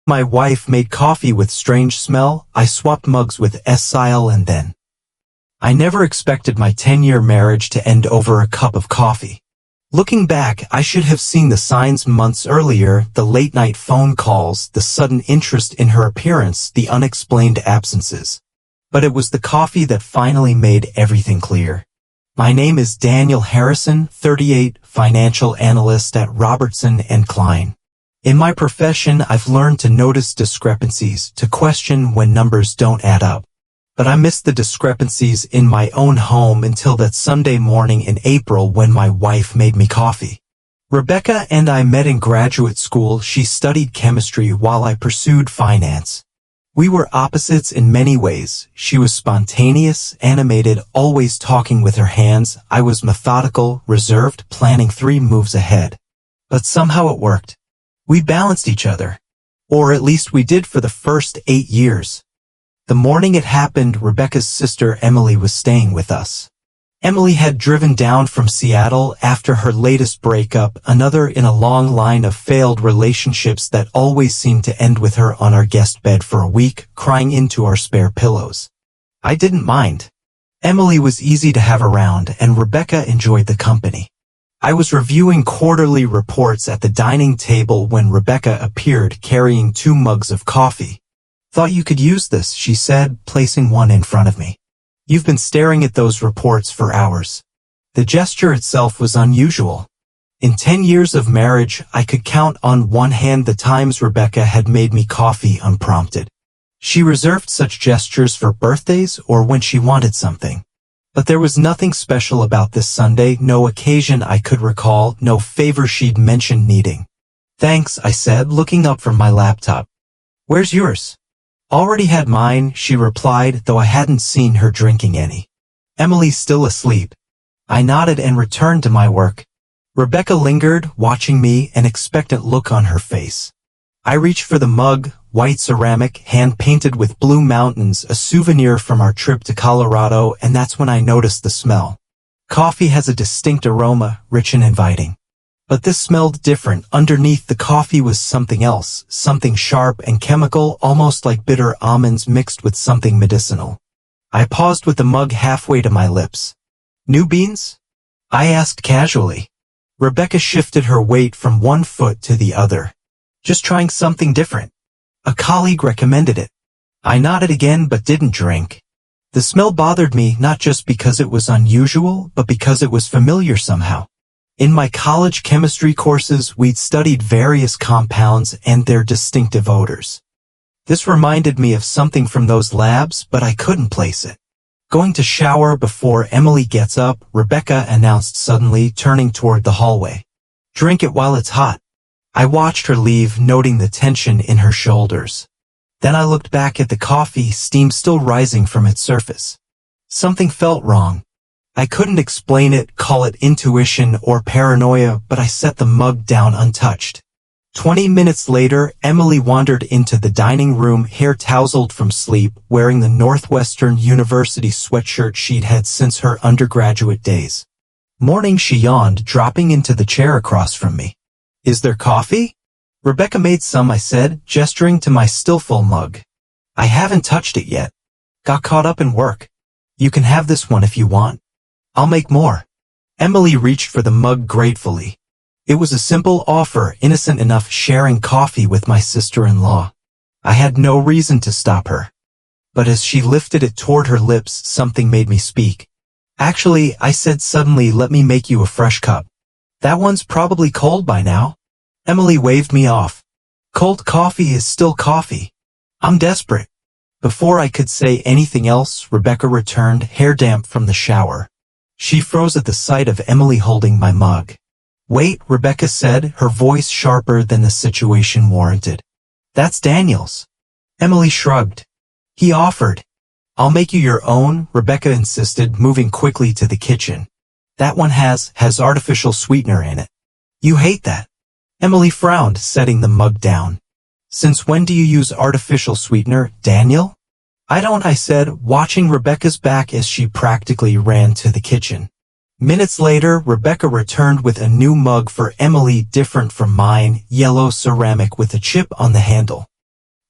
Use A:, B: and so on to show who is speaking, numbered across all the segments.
A: My wife made coffee with strange smell. I swapped mugs with SIL and then. I never expected my 10-year marriage to end over a cup of coffee. Looking back, I should have seen the signs months earlier, the late-night phone calls, the sudden interest in her appearance, the unexplained absences. But it was the coffee that finally made everything clear. My name is Daniel Harrison, 38, financial analyst at Robertson & Klein. In my profession, I've learned to notice discrepancies, to question when numbers don't add up. But I missed the discrepancies in my own home until that Sunday morning in April when my wife made me coffee. Rebecca and I met in graduate school. She studied chemistry while I pursued finance. We were opposites in many ways. She was spontaneous, animated, always talking with her hands. I was methodical, reserved, planning 3 moves ahead. But somehow it worked. We balanced each other. Or at least we did for the first 8 years. The morning it happened, Rebecca's sister Emily was staying with us. Emily had driven down from Seattle after her latest breakup, another in a long line of failed relationships that always seemed to end with her on our guest bed for a week, crying into our spare pillows. I didn't mind. Emily was easy to have around, and Rebecca enjoyed the company. I was reviewing quarterly reports at the dining table when Rebecca appeared carrying 2 mugs of coffee. "Thought you could use this," she said, placing one in front of me. "You've been staring at those reports for hours." The gesture itself was unusual. In 10 years of marriage, I could count on one hand the times Rebecca had made me coffee unprompted. She reserved such gestures for birthdays or when she wanted something. But there was nothing special about this Sunday, no occasion I could recall, no favor she'd mentioned needing. "Thanks," I said, looking up from my laptop. "Where's yours?" "Already had mine," she replied, though I hadn't seen her drinking any. "Emily's still asleep." I nodded and returned to my work. Rebecca lingered, watching me, an expectant look on her face. I reached for the mug, white ceramic, hand-painted with blue mountains, a souvenir from our trip to Colorado, and that's when I noticed the smell. Coffee has a distinct aroma, rich and inviting. But this smelled different. Underneath the coffee was something else, something sharp and chemical, almost like bitter almonds mixed with something medicinal. I paused with the mug halfway to my lips. "New beans?" I asked casually. Rebecca shifted her weight from one foot to the other. "Just trying something different. A colleague recommended it." I nodded again but didn't drink. The smell bothered me, not just because it was unusual, but because it was familiar somehow. In my college chemistry courses, we'd studied various compounds and their distinctive odors. This reminded me of something from those labs, but I couldn't place it. "Going to shower before Emily gets up," Rebecca announced suddenly, turning toward the hallway. "Drink it while it's hot." I watched her leave, noting the tension in her shoulders. Then I looked back at the coffee, steam still rising from its surface. Something felt wrong. I couldn't explain it, call it intuition or paranoia, but I set the mug down untouched. 20 minutes later, Emily wandered into the dining room, hair tousled from sleep, wearing the Northwestern University sweatshirt she'd had since her undergraduate days. Morning, she yawned, dropping into the chair across from me. "Is there coffee?" "Rebecca made some," I said, gesturing to my still full mug. "I haven't touched it yet. Got caught up in work. You can have this one if you want. I'll make more." Emily reached for the mug gratefully. It was a simple offer, innocent enough, sharing coffee with my sister-in-law. I had no reason to stop her. But as she lifted it toward her lips, something made me speak. "Actually," I said suddenly, "let me make you a fresh cup. That one's probably cold by now." Emily waved me off. "Cold coffee is still coffee. I'm desperate." Before I could say anything else, Rebecca returned, hair damp from the shower. She froze at the sight of Emily holding my mug. "Wait," Rebecca said, her voice sharper than the situation warranted. "That's Daniel's." Emily shrugged. "He offered." "I'll make you your own," Rebecca insisted, moving quickly to the kitchen. "That one has artificial sweetener in it." "You hate that." Emily frowned, setting the mug down. "Since when do you use artificial sweetener, Daniel?" "I don't," I said, watching Rebecca's back as she practically ran to the kitchen. Minutes later, Rebecca returned with a new mug for Emily, different from mine, yellow ceramic with a chip on the handle.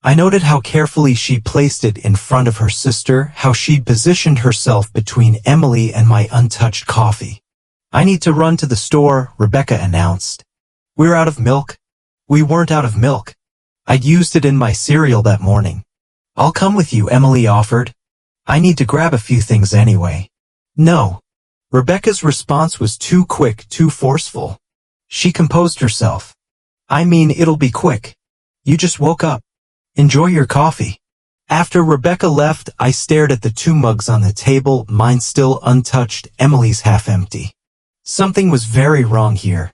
A: I noted how carefully she placed it in front of her sister, how she'd positioned herself between Emily and my untouched coffee. "I need to run to the store," Rebecca announced. "We're out of milk." We weren't out of milk. I'd used it in my cereal that morning. "I'll come with you," Emily offered. "I need to grab a few things anyway." "No." Rebecca's response was too quick, too forceful. She composed herself. "I mean, it'll be quick. You just woke up. Enjoy your coffee." After Rebecca left, I stared at the two mugs on the table, mine still untouched, Emily's half empty. Something was very wrong here.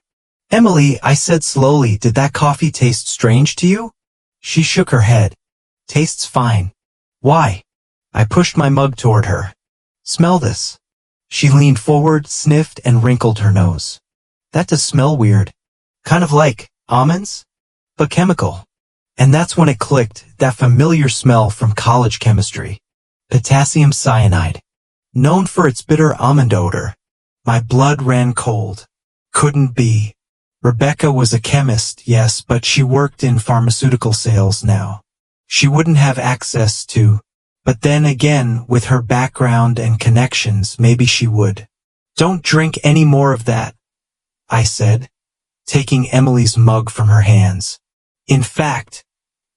A: "Emily," I said slowly, "did that coffee taste strange to you?" She shook her head. "Tastes fine." "Why?" I pushed my mug toward her. "Smell this." She leaned forward, sniffed, and wrinkled her nose. "That does smell weird. Kind of like almonds? But chemical." And that's when it clicked, that familiar smell from college chemistry. Potassium cyanide. Known for its bitter almond odor. My blood ran cold. Couldn't be. Rebecca was a chemist, yes, but she worked in pharmaceutical sales now. She wouldn't have access to. But then again, with her background and connections, maybe she would. "Don't drink any more of that," I said, taking Emily's mug from her hands. "In fact,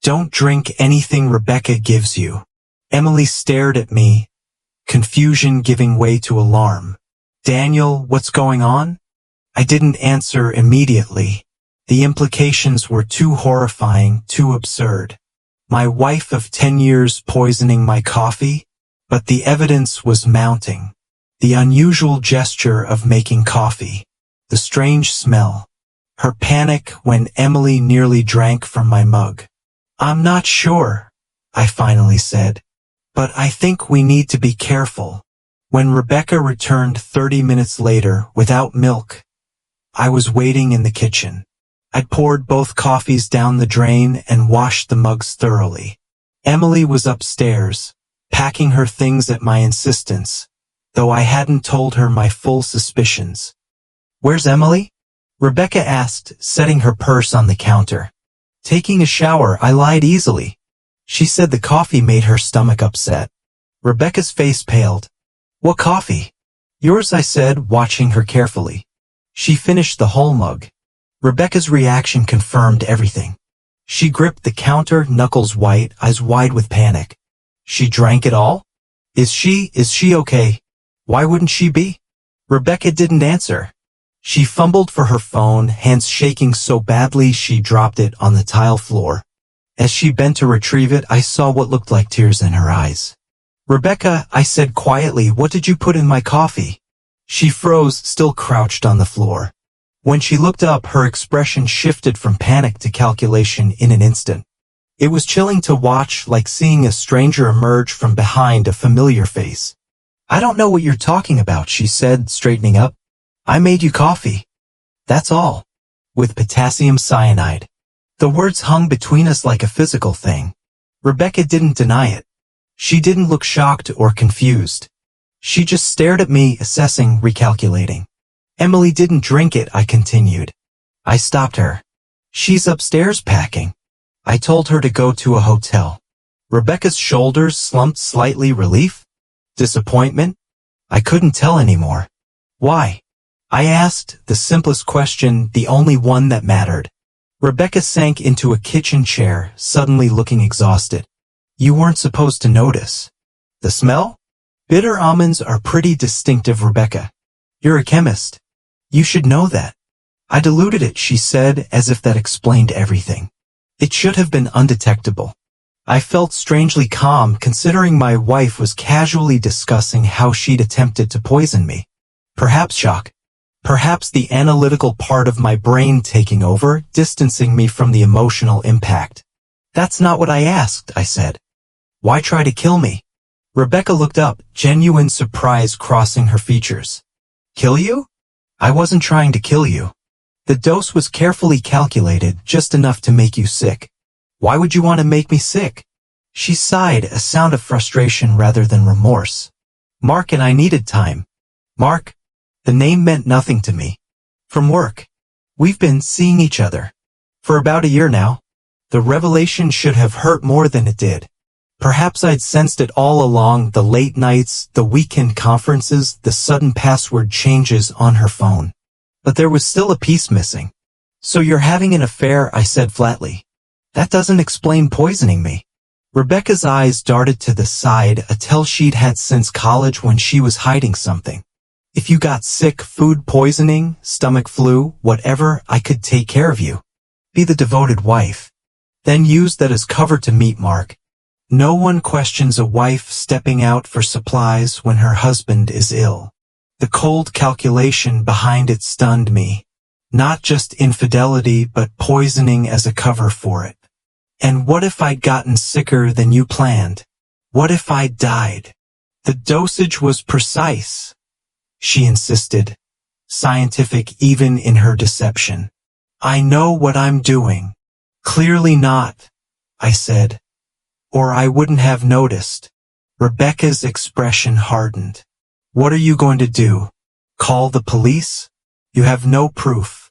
A: don't drink anything Rebecca gives you." Emily stared at me, confusion giving way to alarm. "Daniel, what's going on?" I didn't answer immediately. The implications were too horrifying, too absurd. My wife of 10 years poisoning my coffee? But the evidence was mounting. The unusual gesture of making coffee. The strange smell. Her panic when Emily nearly drank from my mug. "I'm not sure," I finally said. "But I think we need to be careful." When Rebecca returned 30 minutes later without milk, I was waiting in the kitchen. I'd poured both coffees down the drain and washed the mugs thoroughly. Emily was upstairs, packing her things at my insistence, though I hadn't told her my full suspicions. "Where's Emily?" Rebecca asked, setting her purse on the counter. "Taking a shower," I lied easily. She said the coffee made her stomach upset. Rebecca's face paled. "What coffee?" "Yours," I said, watching her carefully. She finished the whole mug. Rebecca's reaction confirmed everything. She gripped the counter, knuckles white, eyes wide with panic. "She drank it all? Is she okay? Why wouldn't she be?" Rebecca didn't answer. She fumbled for her phone, hands shaking so badly she dropped it on the tile floor. As she bent to retrieve it, I saw what looked like tears in her eyes. "Rebecca," I said quietly, "what did you put in my coffee?" She froze, still crouched on the floor. When she looked up, her expression shifted from panic to calculation in an instant. It was chilling to watch, like seeing a stranger emerge from behind a familiar face. "I don't know what you're talking about," she said, straightening up. "I made you coffee. That's all. With potassium cyanide." The words hung between us like a physical thing. Rebecca didn't deny it. She didn't look shocked or confused. She just stared at me, assessing, recalculating. "Emily didn't drink it," I continued. I stopped her. "She's upstairs packing." I told her to go to a hotel. Rebecca's shoulders slumped slightly. Relief? Disappointment? I couldn't tell anymore. "Why?" I asked, the simplest question, the only one that mattered. Rebecca sank into a kitchen chair, suddenly looking exhausted. "You weren't supposed to notice." "The smell?" "Bitter almonds are pretty distinctive, Rebecca. You're a chemist. You should know that." "I diluted it," she said, as if that explained everything. "It should have been undetectable." I felt strangely calm, considering my wife was casually discussing how she'd attempted to poison me. Perhaps shock. Perhaps the analytical part of my brain taking over, distancing me from the emotional impact. "That's not what I asked," I said. "Why try to kill me?" Rebecca looked up, genuine surprise crossing her features. "Kill you? I wasn't trying to kill you. The dose was carefully calculated, just enough to make you sick." "Why would you want to make me sick?" She sighed, a sound of frustration rather than remorse. "Mark and I needed time." "Mark?" The name meant nothing to me. "From work. We've been seeing each other. For about a year now." The revelation should have hurt more than it did. Perhaps I'd sensed it all along, the late nights, the weekend conferences, the sudden password changes on her phone. But there was still a piece missing. "So you're having an affair," I said flatly. "That doesn't explain poisoning me." Rebecca's eyes darted to the side, a tell she'd had since college when she was hiding something. "If you got sick, food poisoning, stomach flu, whatever, I could take care of you. Be the devoted wife. Then use that as cover to meet Mark. No one questions a wife stepping out for supplies when her husband is ill." The cold calculation behind it stunned me. Not just infidelity, but poisoning as a cover for it. "And what if I'd gotten sicker than you planned? What if I'd died?" "The dosage was precise," she insisted, scientific even in her deception. "I know what I'm doing." "Clearly not," I said, "or I wouldn't have noticed." Rebecca's expression hardened. "What are you going to do? Call the police? You have no proof.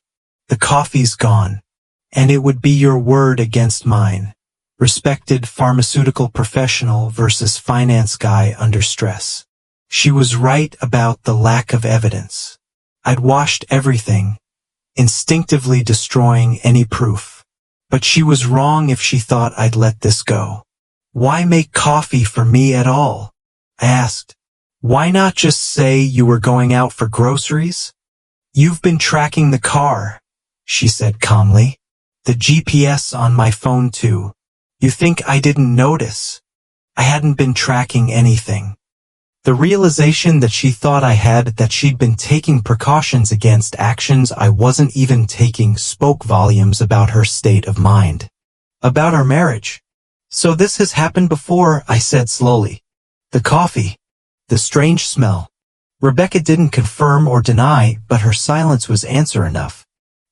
A: The coffee's gone. And it would be your word against mine." Respected pharmaceutical professional versus finance guy under stress. She was right about the lack of evidence. I'd washed everything, instinctively destroying any proof. But she was wrong if she thought I'd let this go. "Why make coffee for me at all?" I asked. "Why not just say you were going out for groceries?" "You've been tracking the car," she said calmly. "The GPS on my phone too. You think I didn't notice?" I hadn't been tracking anything. The realization that she thought I had, that she'd been taking precautions against actions I wasn't even taking, spoke volumes about her state of mind. About our marriage. "So this has happened before," I said slowly. "The coffee. The strange smell." Rebecca didn't confirm or deny, but her silence was answer enough.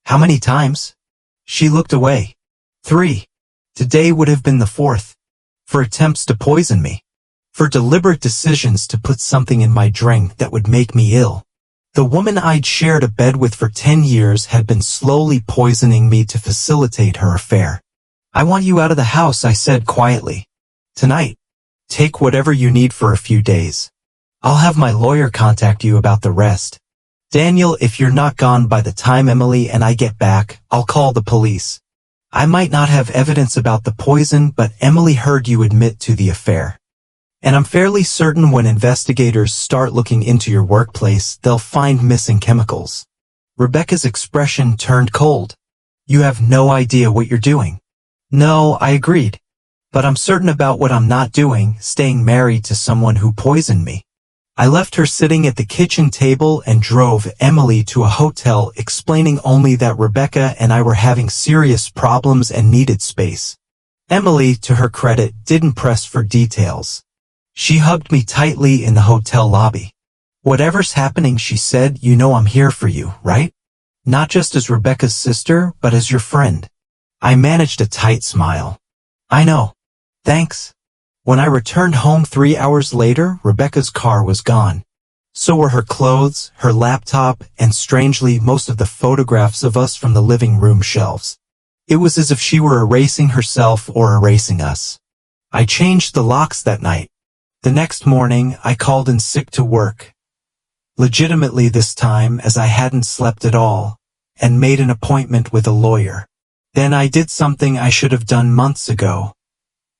A: "How many times?" She looked away. "3. Today would have been the 4th. For attempts to poison me. For deliberate decisions to put something in my drink that would make me ill. The woman I'd shared a bed with for 10 years had been slowly poisoning me to facilitate her affair. "I want you out of the house," I said quietly. "Tonight. Take whatever you need for a few days. I'll have my lawyer contact you about the rest. Daniel, if you're not gone by the time Emily and I get back, I'll call the police. I might not have evidence about the poison, but Emily heard you admit to the affair. And I'm fairly certain when investigators start looking into your workplace, they'll find missing chemicals." Rebecca's expression turned cold. "You have no idea what you're doing." "No," I agreed. "But I'm certain about what I'm not doing, staying married to someone who poisoned me." I left her sitting at the kitchen table and drove Emily to a hotel, explaining only that Rebecca and I were having serious problems and needed space. Emily, to her credit, didn't press for details. She hugged me tightly in the hotel lobby. "Whatever's happening," she said, "you know I'm here for you, right? Not just as Rebecca's sister, but as your friend." I managed a tight smile. "I know. Thanks." When I returned home 3 hours later, Rebecca's car was gone. So were her clothes, her laptop, and strangely, most of the photographs of us from the living room shelves. It was as if she were erasing herself or erasing us. I changed the locks that night. The next morning, I called in sick to work. Legitimately this time, as I hadn't slept at all, and made an appointment with a lawyer. Then I did something I should have done months ago.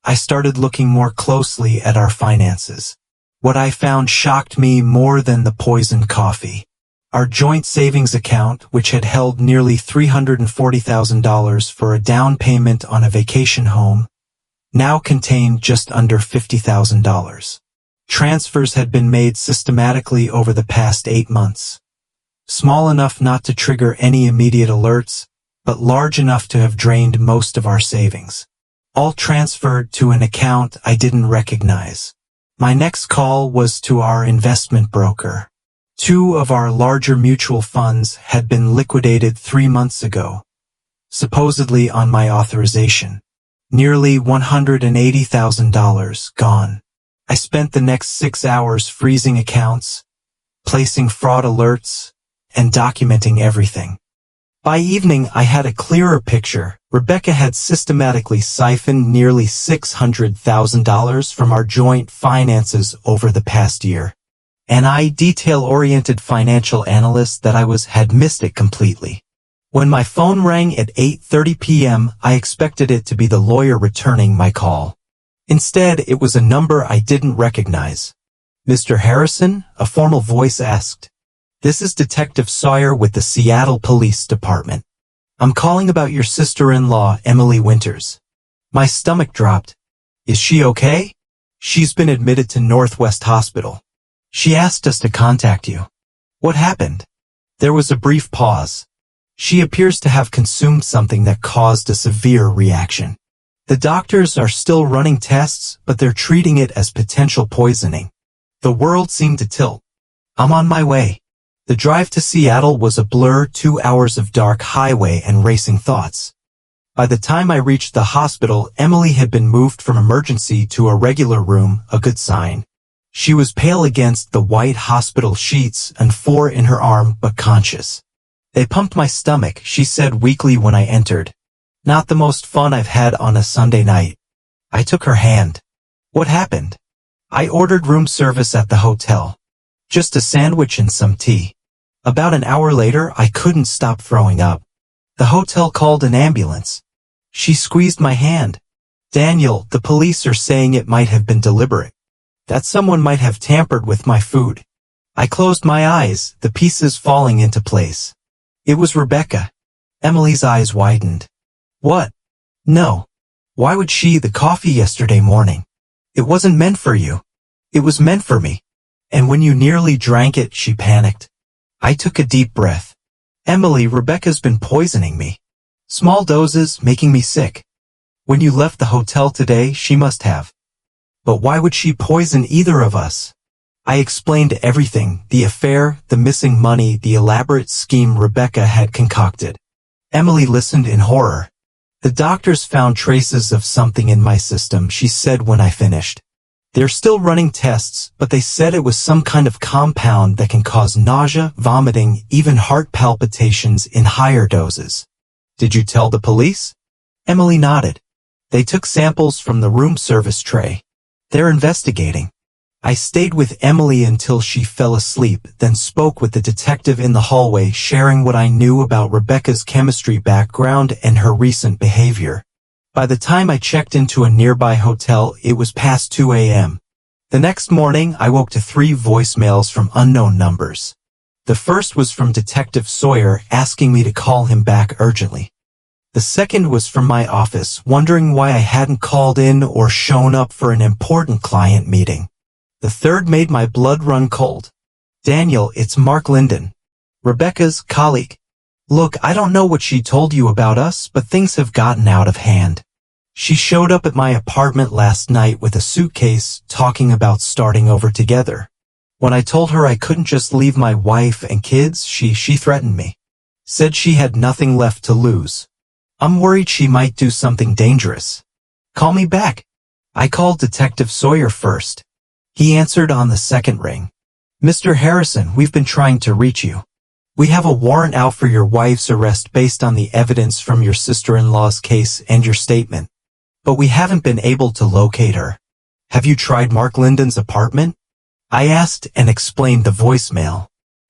A: I started looking more closely at our finances. What I found shocked me more than the poisoned coffee. Our joint savings account, which had held nearly $340,000 for a down payment on a vacation home, now contained just under $50,000. Transfers had been made systematically over the past 8 months. Small enough not to trigger any immediate alerts, but large enough to have drained most of our savings. All transferred to an account I didn't recognize. My next call was to our investment broker. 2 of our larger mutual funds had been liquidated 3 months ago, supposedly on my authorization. Nearly $180,000 gone. I spent the next 6 hours freezing accounts, placing fraud alerts, and documenting everything. By evening, I had a clearer picture. Rebecca had systematically siphoned nearly $600,000 from our joint finances over the past year. And I, detail-oriented financial analyst that I was, had missed it completely. When my phone rang at 8:30 p.m., I expected it to be the lawyer returning my call. Instead, it was a number I didn't recognize. "Mr. Harrison?" a formal voice asked. "This is Detective Sawyer with the Seattle Police Department. I'm calling about your sister-in-law, Emily Winters." My stomach dropped. "Is she okay?" "She's been admitted to Northwest Hospital. She asked us to contact you." "What happened?" There was a brief pause. "She appears to have consumed something that caused a severe reaction. The doctors are still running tests, but they're treating it as potential poisoning." The world seemed to tilt. "I'm on my way." The drive to Seattle was a blur, 2 hours of dark highway and racing thoughts. By the time I reached the hospital, Emily had been moved from emergency to a regular room, a good sign. She was pale against the white hospital sheets and sore in her arm, but conscious. "They pumped my stomach," she said weakly when I entered. "Not the most fun I've had on a Sunday night." I took her hand. "What happened?" "I ordered room service at the hotel. Just a sandwich and some tea. About an hour later, I couldn't stop throwing up. The hotel called an ambulance." She squeezed my hand. "Daniel, the police are saying it might have been deliberate. That someone might have tampered with my food." I closed my eyes, the pieces falling into place. It was Rebecca. Emily's eyes widened. "What?" "No. Why would she? The coffee yesterday morning. It wasn't meant for you. It was meant for me. And when you nearly drank it," she panicked. I took a deep breath. "Emily, Rebecca's been poisoning me. Small doses, making me sick. When you left the hotel today, she must have." "But why would she poison either of us?" I explained everything, the affair, the missing money, the elaborate scheme Rebecca had concocted. Emily listened in horror. "The doctors found traces of something in my system," she said when I finished. "They're still running tests, but they said it was some kind of compound that can cause nausea, vomiting, even heart palpitations in higher doses." "Did you tell the police?" Emily nodded. "They took samples from the room service tray. They're investigating." I stayed with Emily until she fell asleep, then spoke with the detective in the hallway, sharing what I knew about Rebecca's chemistry background and her recent behavior. By the time I checked into a nearby hotel, it was past 2 a.m. The next morning, I woke to 3 voicemails from unknown numbers. The first was from Detective Sawyer asking me to call him back urgently. The second was from my office, wondering why I hadn't called in or shown up for an important client meeting. The third made my blood run cold. "Daniel, it's Mark Linden, Rebecca's colleague. Look, I don't know what she told you about us, but things have gotten out of hand. She showed up at my apartment last night with a suitcase, talking about starting over together. When I told her I couldn't just leave my wife and kids, she threatened me. Said she had nothing left to lose. I'm worried she might do something dangerous. Call me back." I called Detective Sawyer first. He answered on the second ring. "Mr. Harrison, we've been trying to reach you. We have a warrant out for your wife's arrest based on the evidence from your sister-in-law's case and your statement. But we haven't been able to locate her. Have you tried Mark Linden's apartment?" I asked and explained the voicemail.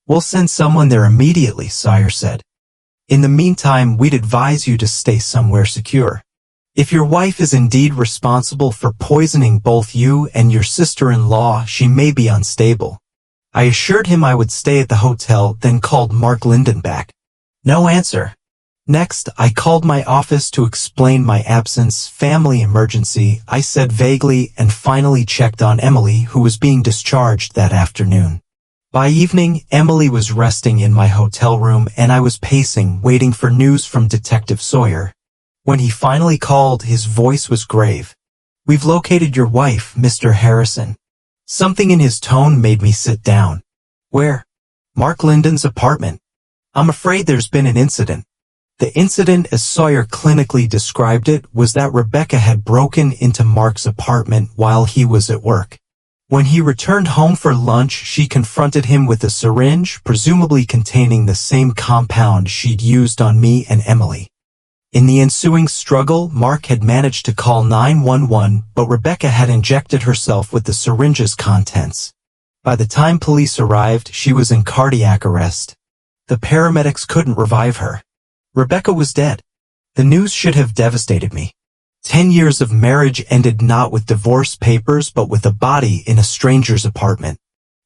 A: "We'll send someone there immediately," Sawyer said. "In the meantime, we'd advise you to stay somewhere secure. If your wife is indeed responsible for poisoning both you and your sister-in-law, she may be unstable." I assured him I would stay at the hotel, then called Mark Linden back. No answer. Next, I called my office to explain my absence, family emergency, I said vaguely, and finally checked on Emily, who was being discharged that afternoon. By evening, Emily was resting in my hotel room and I was pacing, waiting for news from Detective Sawyer. When he finally called, his voice was grave. "We've located your wife, Mr. Harrison." Something in his tone made me sit down. "Where?" "Mark Linden's apartment. I'm afraid there's been an incident." The incident, as Sawyer clinically described it, was that Rebecca had broken into Mark's apartment while he was at work. When he returned home for lunch, she confronted him with a syringe, presumably containing the same compound she'd used on me and Emily. In the ensuing struggle, Mark had managed to call 911, but Rebecca had injected herself with the syringe's contents. By the time police arrived, she was in cardiac arrest. The paramedics couldn't revive her. Rebecca was dead. The news should have devastated me. 10 years of marriage ended not with divorce papers but with a body in a stranger's apartment.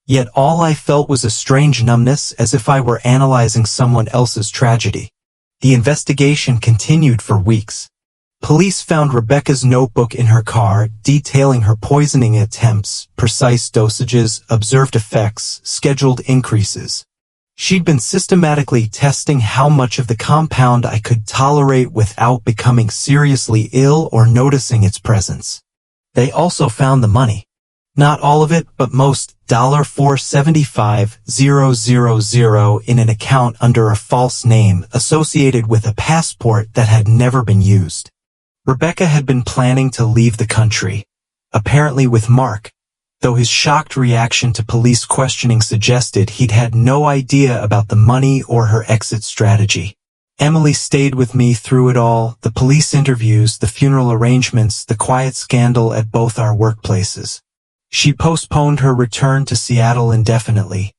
A: Yet all I felt was a strange numbness, as if I were analyzing someone else's tragedy. The investigation continued for weeks. Police found Rebecca's notebook in her car, detailing her poisoning attempts, precise dosages, observed effects, scheduled increases. She'd been systematically testing how much of the compound I could tolerate without becoming seriously ill or noticing its presence. They also found the money. Not all of it, but most, $475,000 in an account under a false name associated with a passport that had never been used. Rebecca had been planning to leave the country, apparently with Mark, though his shocked reaction to police questioning suggested he'd had no idea about the money or her exit strategy. Emily stayed with me through it all, the police interviews, the funeral arrangements, the quiet scandal at both our workplaces. She postponed her return to Seattle indefinitely,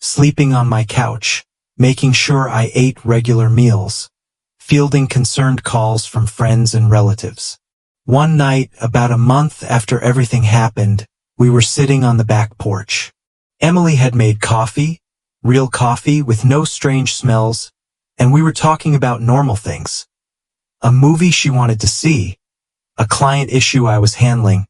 A: sleeping on my couch, making sure I ate regular meals, fielding concerned calls from friends and relatives. One night, about a month after everything happened, we were sitting on the back porch. Emily had made coffee, real coffee with no strange smells, and we were talking about normal things. A movie she wanted to see, a client issue I was handling,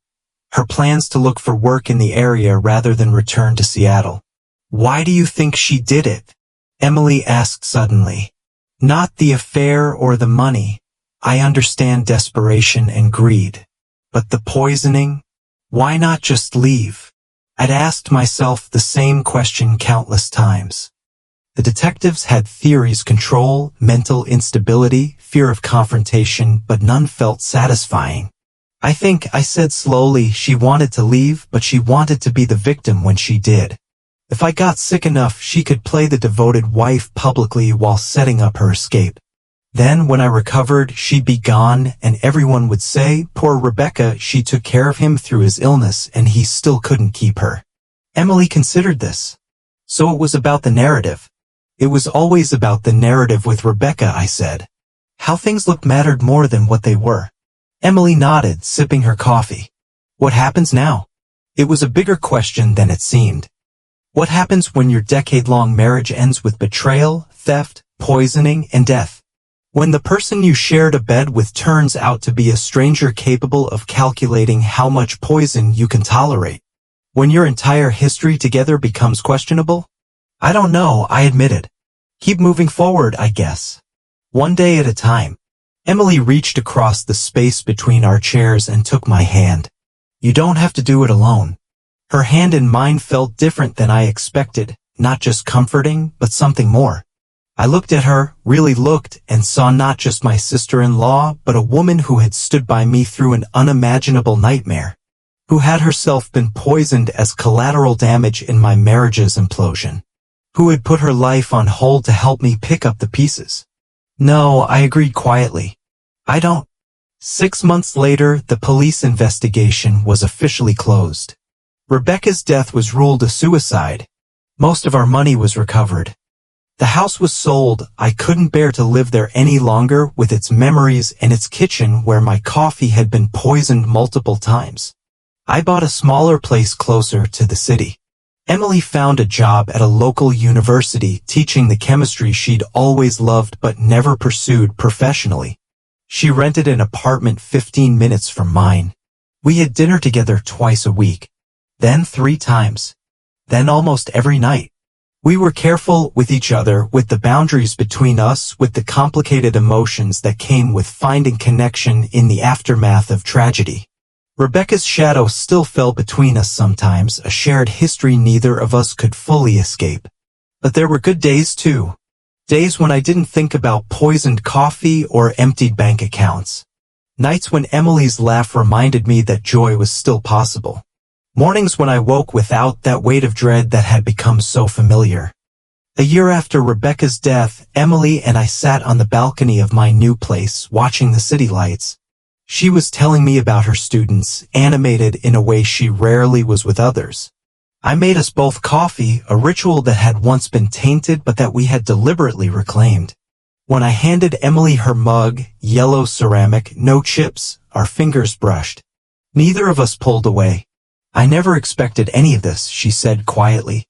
A: her plans to look for work in the area rather than return to Seattle. "Why do you think she did it?" Emily asked suddenly. "Not the affair or the money. I understand desperation and greed. But the poisoning? Why not just leave?" I'd asked myself the same question countless times. The detectives had theories: control, mental instability, fear of confrontation, but none felt satisfying. "I think," I said slowly, "she wanted to leave, but she wanted to be the victim when she did. If I got sick enough, she could play the devoted wife publicly while setting up her escape. Then, when I recovered, she'd be gone, and everyone would say, 'Poor Rebecca, she took care of him through his illness and he still couldn't keep her.'" Emily considered this. "So it was about the narrative." "It was always about the narrative with Rebecca," I said. "How things looked mattered more than what they were." Emily nodded, sipping her coffee. "What happens now?" It was a bigger question than it seemed. What happens when your decade-long marriage ends with betrayal, theft, poisoning, and death? When the person you shared a bed with turns out to be a stranger capable of calculating how much poison you can tolerate? When your entire history together becomes questionable? "I don't know," I admitted. "Keep moving forward, I guess. One day at a time." Emily reached across the space between our chairs and took my hand. "You don't have to do it alone." Her hand in mine felt different than I expected, not just comforting, but something more. I looked at her, really looked, and saw not just my sister-in-law, but a woman who had stood by me through an unimaginable nightmare, who had herself been poisoned as collateral damage in my marriage's implosion, who had put her life on hold to help me pick up the pieces. "No," I agreed quietly. "I don't." 6 months later, the police investigation was officially closed. Rebecca's death was ruled a suicide. Most of our money was recovered. The house was sold. I couldn't bear to live there any longer, with its memories and its kitchen where my coffee had been poisoned multiple times. I bought a smaller place closer to the city. Emily found a job at a local university teaching the chemistry she'd always loved but never pursued professionally. She rented an apartment 15 minutes from mine. We had dinner together twice a week, then 3 times, then almost every night. We were careful with each other, with the boundaries between us, with the complicated emotions that came with finding connection in the aftermath of tragedy. Rebecca's shadow still fell between us sometimes, a shared history neither of us could fully escape. But there were good days too. Days when I didn't think about poisoned coffee or emptied bank accounts. Nights when Emily's laugh reminded me that joy was still possible. Mornings when I woke without that weight of dread that had become so familiar. A year after Rebecca's death, Emily and I sat on the balcony of my new place, watching the city lights. She was telling me about her students, animated in a way she rarely was with others. I made us both coffee, a ritual that had once been tainted but that we had deliberately reclaimed. When I handed Emily her mug, yellow ceramic, no chips, our fingers brushed. Neither of us pulled away. I never expected any of this, she said quietly.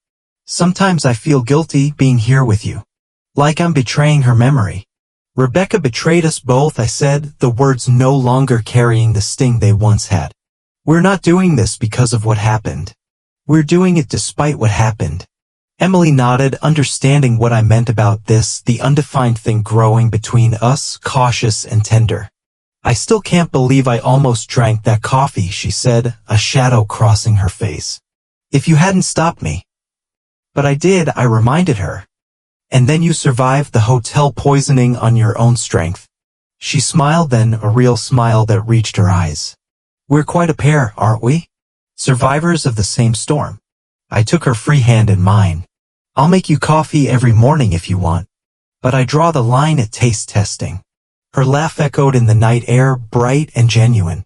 A: Sometimes I feel guilty being here with you. Like I'm betraying her memory. Rebecca betrayed us both, I said, the words no longer carrying the sting they once had. We're not doing this because of what happened. We're doing it despite what happened. Emily nodded, understanding what I meant about this, the undefined thing growing between us, cautious and tender. I still can't believe I almost drank that coffee, she said, a shadow crossing her face. If you hadn't stopped me. But I did, I reminded her. And then you survived the hotel poisoning on your own strength. She smiled then, a real smile that reached her eyes. We're quite a pair, aren't we? Survivors of the same storm. I took her free hand in mine. I'll make you coffee every morning if you want. But I draw the line at taste testing. Her laugh echoed in the night air, bright and genuine.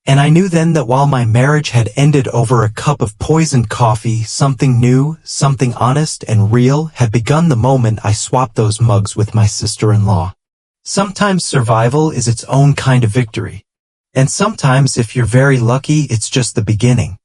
A: And I knew then that while my marriage had ended over a cup of poisoned coffee, something new, something honest and real had begun the moment I swapped those mugs with my sister-in-law. Sometimes survival is its own kind of victory. And sometimes, if you're very lucky, it's just the beginning.